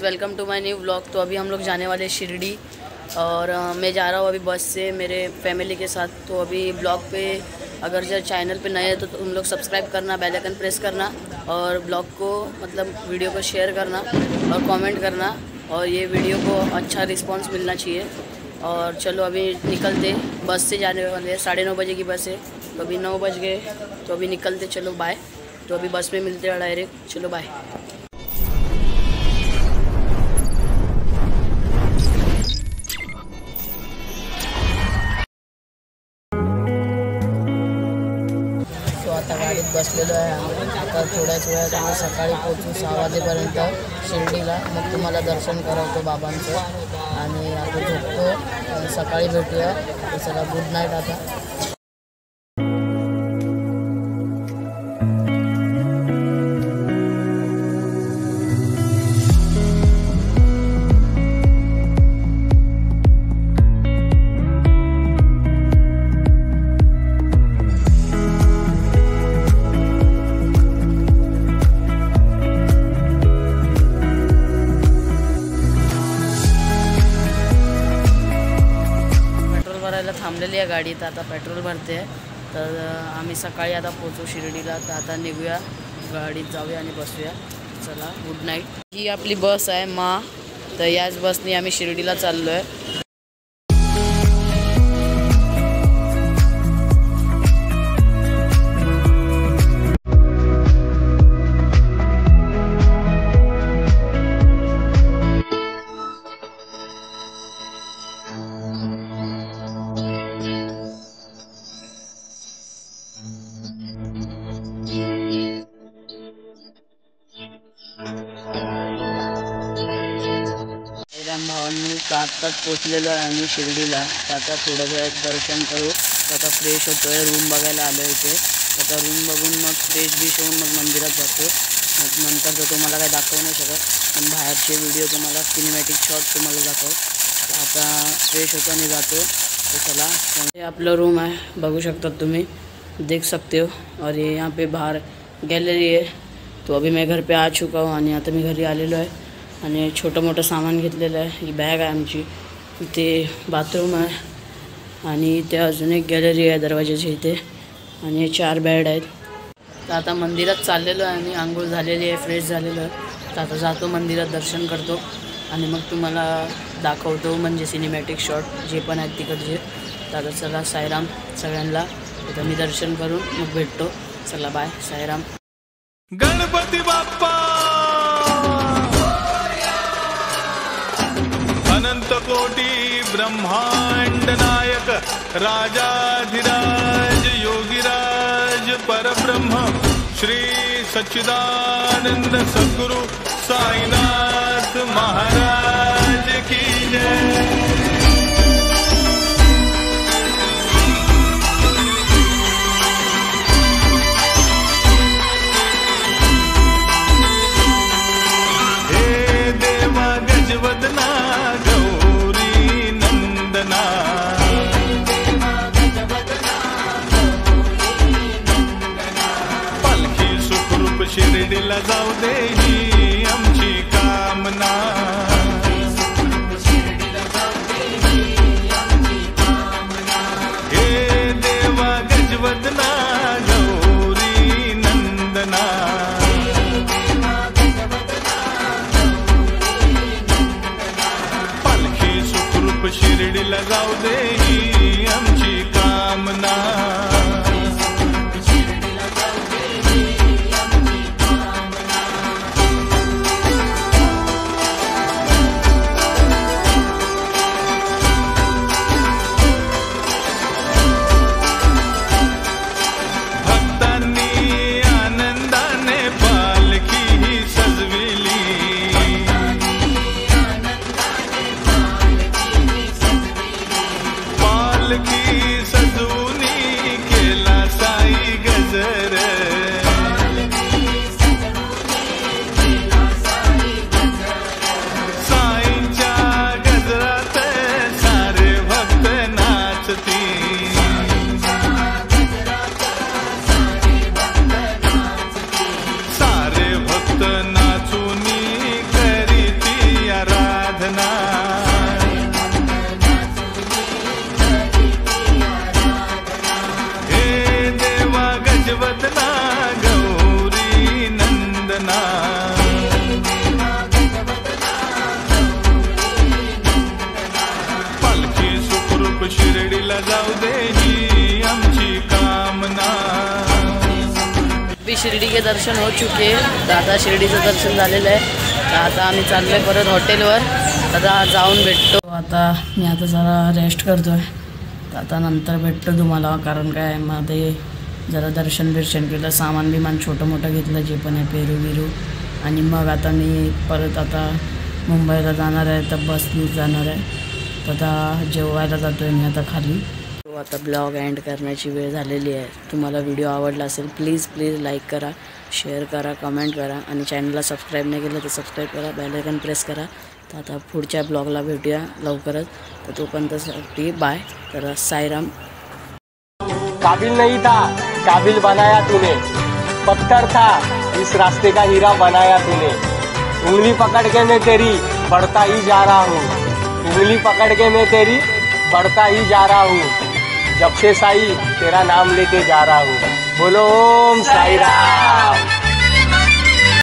Welcome to my new vlog. तो अभी हम लोग जाने वाले शिरडी और मैं जा रहा हूँ अभी बस से मेरे फैमिली के साथ। तो अभी ब्लॉग पे अगर जो चैनल पे नए हैं तो उन लोग सब्सक्राइब करना, बेल आइकन प्रेस करना और ब्लॉग को मतलब वीडियो को शेयर करना और कमेंट करना और ये वीडियो को अच्छा रिस्पांस मिलना चाहिए। और चलो अभी निकलते, बस से जाने वाले 9:30 बजे की बस है। तो अभी 9 बज गए, तो अभी निकलते, चलो बाय। तो अभी बस में मिलते हैं डायरेक्ट, चलो बाय। आता गाडीत बसलेलो आहे आम्ही। आता थोड्याच वेळात आम्ही सकाळी पोहोचू 6 वाजेपर्यंत शिर्डीला। मग तुम्हाला दर्शन करवतो बाबांचं आणि आता झोपतो, सकाळी भेटूया। चला गुड नाईट आता। थांबलेली आहे गाडी, तर आता पेट्रोल भरते आहे। तर आम्ही सकाळी आता पोहोचू शिर्डीला। तर आता निघूया, गाडीत जाऊया आणि बसूया। चला गुड नाईट। ही आपली बस आहे मा, तर याच बसने आम्ही शिर्डीला चाललो आहे। भावांनी आत्ताच पोचलेलो आहे आम्ही शिर्डीला। आता थोडं वेळ दर्शन करू। आता फ्रेश होतोय, रूम बघायला आलो इथे। आता रूम बघून मग फ्रेश बीश होऊन मग मंदिरात जातो। मग नंतर तर तुम्हाला काय दाखवू नाही शकत, पण बाहेरचे व्हिडिओ तुम्हाला सिनेमॅटिक शॉट तुम्हाला दाखव। आता फ्रेश होतो आणि जातो। तो चला, हे आपलं रूम आहे, बघू शकता तुम्ही, देख सकते हो। और ये यहाँ पे बाहर गैलरी है। तो अभी मैं घर पे आ चुका हूँ आणि आता मी घरी आलेलो आहे आणि छोटं मोठं सामान घेतलेलं आहे। ही बॅग आहे आमची, इथे बाथरूम आहे आणि इथे अजून एक गॅलरी आहे दरवाजाच्या इथे आणि 4 बेड आहेत। तर आता मंदिरात चाललेलो आहे आणि आंघोळ झालेली आहे, फ्रेश झालेलो आहे। तर आता जातो मंदिरात, दर्शन करतो आणि मग तुम्हाला दाखवतो म्हणजे सिनेमॅटिक शॉट जे पण आहेत तिकडचे। तर आता चला, साईराम सगळ्यांना। आता मी दर्शन करून मग भेटतो, चला बाय, साईराम। गणपती बाप्पा अनंत कोटी ब्रह्मांड नायक राजाधिराज योगीराज परब्रह्म श्री सच्चिदानंद सद्गुरु साईनाथ महाराज की जय। गजवदना गौरी नंदना पालखी सुखरूप शिर्डीला जाऊ दे ही आमची कामना। हे देवा गजवदना गौरी नंदना शिर्डीला जाऊ दे ही आमची कामना। के दर्शन हो चुके. तर आता शिर्डीचं दर्शन झालेलं आहे. तर आता आम्ही चाललो आहे परत हॉटेलवर. आता जाऊन भेटतो. आता मी आता जरा रेस्ट करतो आहे. तर आता नंतर भेटतो तुम्हाला. कारण काय मध्ये जरा दर्शन केलं, सामान बिमान छोटं मोठं घेतलं जे पण आहे पेरू बिरू. आणि मग आता मी परत आता मुंबईला जाणार आहे. तर बसनी जाणार आहे. तर आता जेवायला जातो आहे मी आता खाली. आता ब्लॉग एंड करण्याची वेळ झालेली आहे. तुम्हाला व्हिडिओ आवडला असेल प्लीज लाईक करा, शेअर करा, कमेंट करा आणि चॅनलला सबस्क्राईब नाही केलं तर सबस्क्राईब करा, बेल आयकॉन प्रेस करा. तर आता पुढच्या ब्लॉगला भेटूया लवकरच. तर तोपर्यंतसाठी बाय. तर साईराम. काबिल नहीं था काबिल बनाया तूने, पत्थर था इस रास्ते का हीरा बनाया तूने. उंगली पकड़ के मैं तेरी बढ़ता ही जा रहा हूँ, उंगली पकड़ के मैं तेरी बढ़ता ही जा रहा हूँ. जब से साई तेरा नाम लेके जा रहा हूँ. बोलो ओम साई राम.